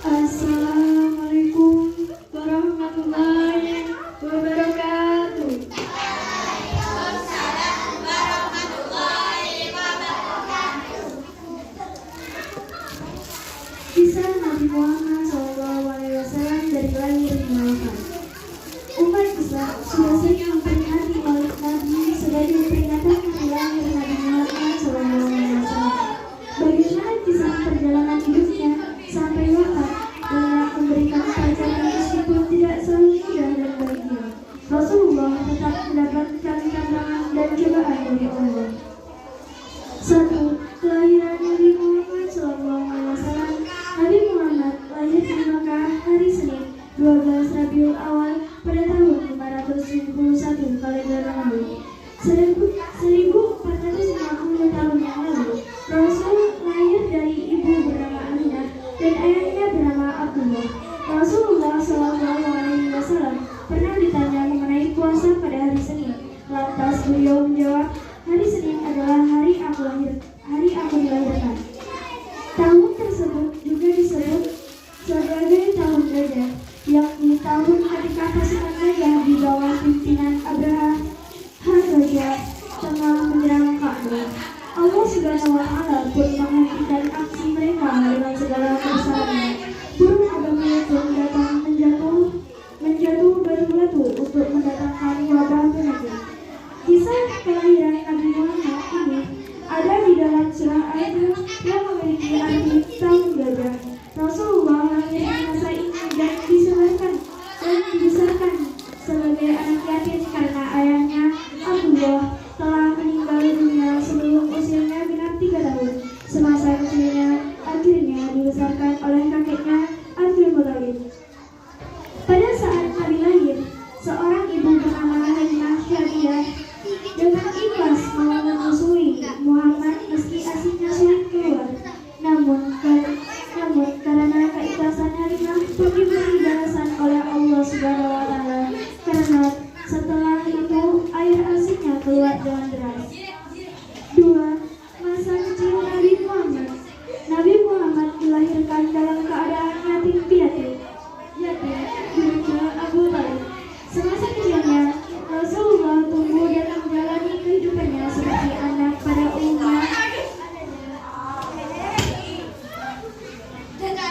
Assalamualaikum warahmatullahi wabarakatuh. Kisah Nabi Muhammad SAW dari lahir hingga wafat. Umat Islam sudah sering memperingati Maulid Nabi sebagai peringatan hari lahir Nabi Muhammad SAW. Bagaimana kisah perjalanan hidupnya sampai wafat dengan memberikan pelajaran meskipun tidak selalu mudah dan bahagia. Rasulullah tetap mendapatkan tantangan dan cobaan dari Allah. 1. Kelahiran Nabi Muhammad SAW. Nabi Muhammad lahir di Makkah hari Senin 12 Rabiul Awal pada tahun 571 kalender Romawi. 1450 tahun yang lalu, Rasul lahir dari ibu bernama Aminah dan ayahnya bernama Abdullah. Rasulullah SAW pernah ditanya mengenai puasa pada hari Senin. Lantas beliau menjawab, hari Senin adalah hari aku dilahirkan. Tahun tersebut juga disebut sebagai tahun gajah, yakni tahun ketika pasukan gajah di bawah pimpinan Abraha Gajah tengah menyerang Ka'bah. Allah Subhanahu wa Ta'ala pun menghentikan aksi mereka dengan segala kebesarannya. Burung agamanya pun datang menjatuh batu-batu untuk mendatangkan wabah penyakit. Kisah kelahiran Nabi Muhammad ini ada di dalam surah Al-An'am yang memiliki arti tahun gajah. Rasulullah lahir di masa ini dan dibesarkan sebagai anak yatim karena ayahnya Abdullah telah meninggal dunia sebelum usianya genap 3 tahun. Semasa kecilnya akhirnya dibesarkan oleh kakeknya Abdul Muthalib. Pada saat Nabi lahir, seorang ibu bernama Halimah Syariah dengan ikhlas mau menyusui Muhammad meski asinya sulit keluar. Namun karena keikhlasan Halimah pun diberi balasan oleh Allah Subhanahu wa Ta'ala, karena setelah itu air asinya keluar dengan deras. 2. Masa kecil Nabi Muhammad. Nabi Muhammad dilahirkan dalam keadaan yatim piatu dibaca Abu Thalib. Semasa kecilnya, Rasulullah tumbuh dan menjalani kehidupannya seperti anak pada umumnya.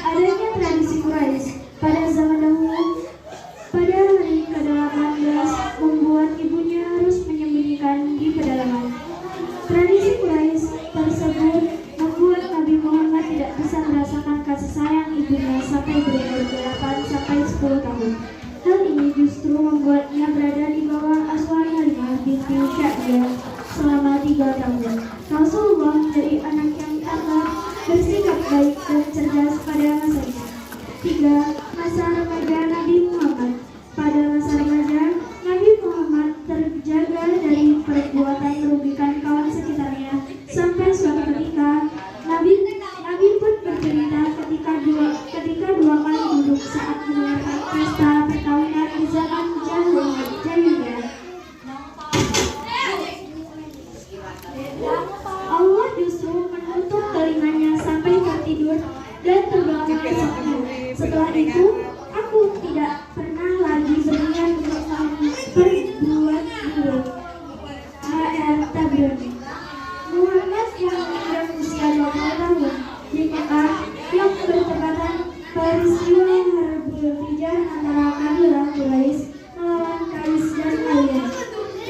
Adanya tradisi Quraisy pada zaman dahulu pada hari ke-18 membuat ibunya harus menyembunyikan di pedalaman. Tradisi Quraisy tersebut membuat Nabi Muhammad tidak bisa merasakan kasih sayang ibunya sampai berumur 8-10 tahun. Hal ini justru membuatnya berada di bawah asuhan Halimah binti Sya'biyah selama 3 tahun. Rasulullah menjadi anak yang tabah, bersikap baik dan cerdas pada masa itu. 3. Masa remaja Nabi Muhammad. Pada masa remaja, Nabi Muhammad terjaga dari perbuatan merugikan kawan sekitarnya sampai suatu ketika Nabi pun bercerita ketika dua kali duduk saat mendengarkan pesta perkawinan di zaman jahiliyah. Allah justru menutup telinganya sampai tertidur dan terbangun esoknya. Setelah itu, aku tidak pernah lagi berniat untuk berbuat buruk. H.R. Tabrani. Muhammad yang meninggal usia 20 tahun di Mekah yang bertepatan peristiwa Harbul Fijar antara kabilah Quraisy melawan Qais dan Khalid.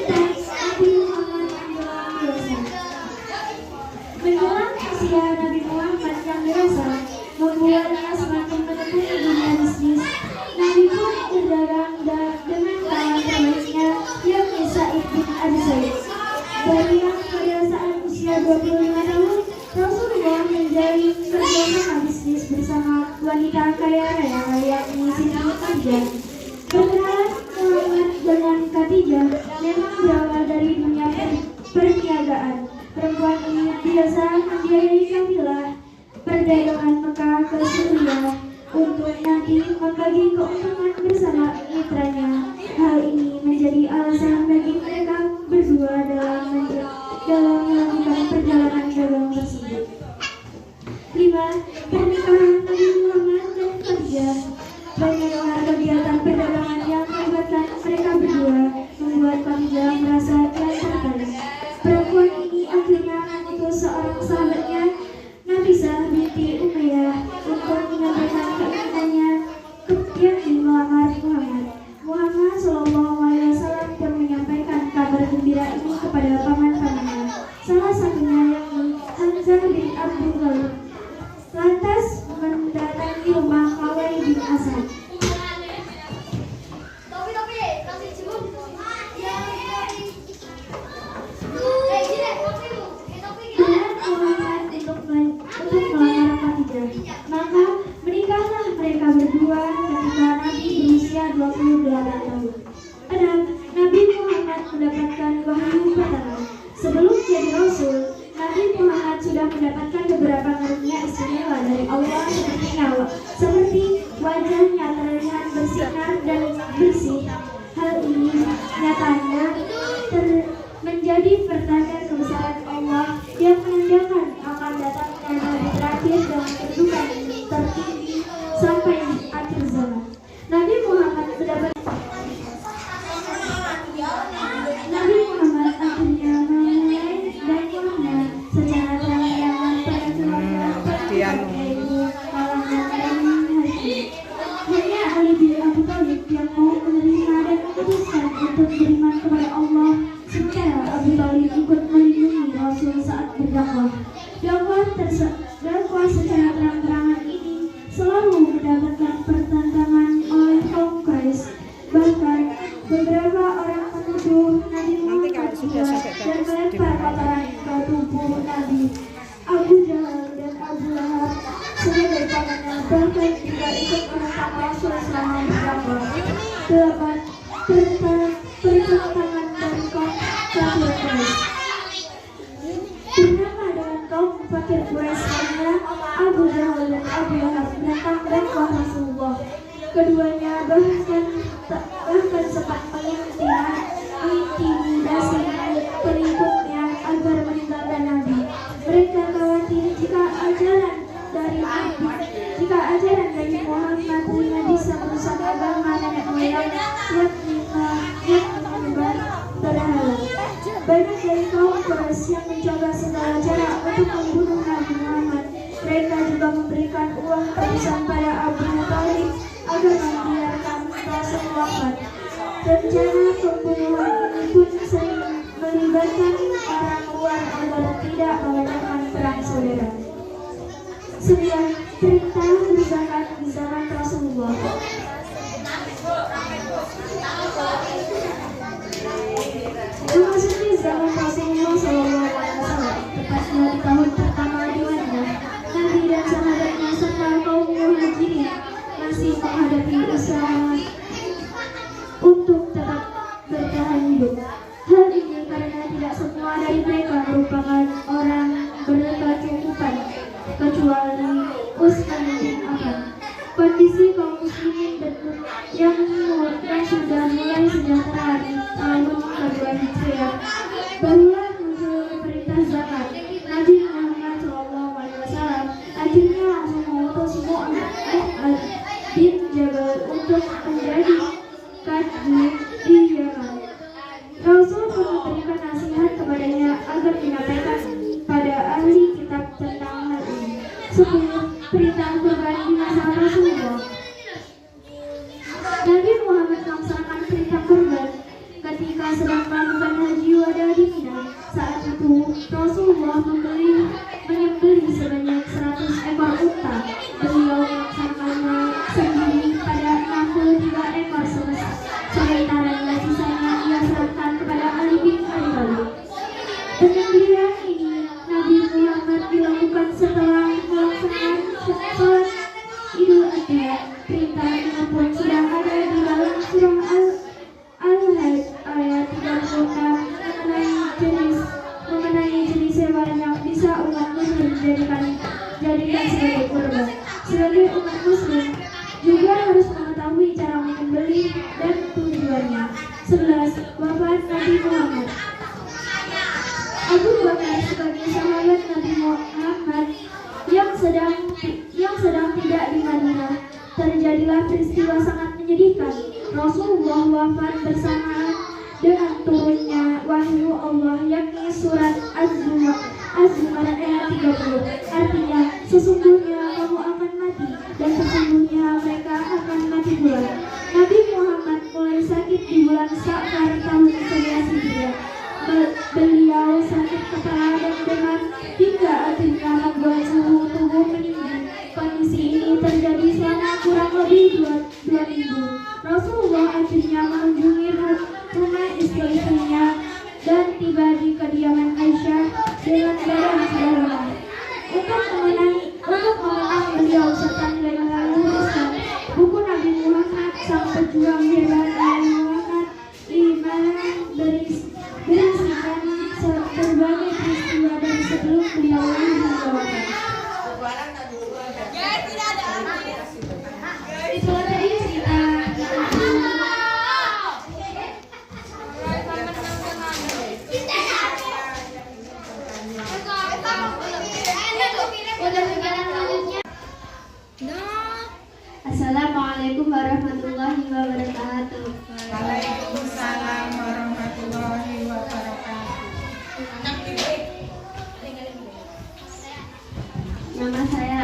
Nabi Muhammad menjelang dewasa. Menjelang usia Nabi Muhammad yang dewasa membuatnya semakin menekuni dunia bisnis. Nabi pun berdagang dengan kawan terbaiknya yakni Sa'id bin Abi Sa'id. Dari yang pada saat usia 25 tahun, Rasulullah menjalin kerjasama bisnis bersama wanita kaya raya yakni Siti Khadijah. Perkenalan Muhammad dengan Khadijah memang berawal dari dunia perniagaan. Perempuan ini biasa membiayai kafilah perdagangan Mekah ke Suriah untuk nanti membagi keuntungan bersama mitranya. Hal ini menjadi alasan bagi mereka berdua dalam melakukan perjalanan dagang tersebut. 5. Pernikahan Nabi Muhammad dan Khadijah. Banyaklah kegiatan perdagangan yang melibatkan mereka berdua membuat Khadijah merasa tertarik. Perempuan ini akhirnya mengutus seorang sahabatnya, Nafisah binti Umayyah, untuk menyampaikan keinginannya yakni melamar Muhammad. Muhammad SAW pun menyampaikan kabar gembira ini kepada paman-pamannya, salah satunya yakni Hamzah bin Abdul Muthalib. Lantas mendatangi rumah Khawai bin Asad. Untuk melamar Khadijah. Maka menikahlah mereka berdua ketika Nabi berusia 28 tahun. Nabi Muhammad mendapatkan wahyu pertama. Sebelum jadi Rasul, Nabi Muhammad sudah mendapatkan beberapa karunia istimewa dari Allah seperti wajahnya terlihat bersinar dan bersih. Hal ini nyatanya menjadi pertanda kebesaran Allah yang menandakan akan datangnya Nabi terakhir dengan kedudukan tertinggi sampai akhir zaman. Nabi Muhammad akhirnya memulai dakwahnya secara terang-terangan pada keluarga yaitu kalangan Bani Hashim. Hanya Ali bin Abi Thalib yang mau menerima dan memutuskan untuk beriman kepada Allah, sementara Abu Thalib ikut melindungi Rasul saat berdakwah. Dakwah secara terang-terangan ini selalu mendapatkan pertentangan oleh kaum Quraisy. Bahkan beberapa orang menuduh Nabi Muhammad dan melempar kotoran ke tubuh Nabi. Abu Jahal dan Abu Lahab sebagai pamannya bahkan tidak ikut menentang Rasul selama berdakwah. 8. Pertentangan dari kaum kafir Quraisy. Bernama dengan kaum fakir Quraisy karena Abu Jahal dan Abu Lahab menentang dakwah Rasulullah. Keduanya bahkan sempat mengintimidasi pengikutnya agar meninggalkan Nabi. Mereka khawatir jika ajaran dari Muhammad tidak bisa merusak agama nenek moyang yakni menyembah berhala. Banyak dari kaum Quraisy yang mencoba segala cara untuk membunuh Nabi Muhammad. Mereka juga memberikan uang tebusan pada Abu Thalib agar membiarkan Rasul wafat. Rencana pembunuhan ini pun sering melibatkan orang luar agar tidak mengadakan perang saudara. 9. Perintah berzakat di zaman Rasulullah. Memasuki zaman Rasulullah SAW, tepatnya di tahun pertama di Madinah, Nabi dan sahabatnya serta kaum Muhajirin masih menghadapi usaha untuk tetap bertahan hidup. Hal ini karena tidak semua dari mereka merupakan orang berkecukupan, kecuali Utsman bin Affan. Kondisi kaum muslimin yang sudah mulai sejahtera di tahun kedua Hijriah barulah muncul perintah zakat. Nabi Muhammad SAW akhirnya langsung mengutus Mu'adz bin Jabal untuk menjadi kadhi di Yaman. Rasul pun memberikan nasihat kepadanya agar menyampaikan pada ahli kitab tentang hal ini. 10. Perintah kurban di masa Rasulullah. Nabi Muhammad melaksanakan perintah kurban ketika sedang melakukan haji wada di Mina. Saat itu Rasulullah menyembelih sebanyak 100 ekor unta. Beliau melaksanakannya sendiri pada 63 ekor sementara yang sisanya ia serahkan kepada Ali bin Abi Thalib. Penyembelihan ini Nabi Muhammad dilakukan setelah melaksanakan sholat Idul Adha. Perintah ini pun sudah ada di dalam surah Al-Hajj ayat 36 mengenai jenis hewan yang bisa umat muslim jadikan sebagai kurban. Sebagai umat muslim juga harus mengetahui cara menyembelih dan tujuannya. 11. Wafat Nabi Muhammad. Abu Bakar sebagai sahabat Nabi Muhammad yang sedang tidak di Madinah terjadilah peristiwa sangat menyedihkan. Rasulullah wafat bersamaan dengan turunnya wahyu Allah, yakni surat Az-Zumar ayat 30. Artinya, sesungguhnya kamu akan mati dan sesungguhnya mereka akan mati pula. Nabi Muhammad mulai sakit di bulan Sa'far tahun 11 Hijriah. Beliau sakit kepala dan demam hingga akhirnya membuat suhu tubuh meninggi. Kondisi ini terjadi selama kurang lebih dua minggu. Rasulullah akhirnya mengunjungi rumah istri-istrinya dan tiba di kediaman Aisyah dengan keadaan sudah lemah. Untuk mengenang beliau serta nilai-nilai Islam, buku Nabi Muhammad sang pejuang hebat Nabi Muhammad iman berisikan berbagai peristiwa dari sebelum beliau hingga wafat. Itulah tadi cerita Assalamualaikum warahmatullahi wabarakatuh. Waalaikumsalam warahmatullahi wabarakatuh. Nama saya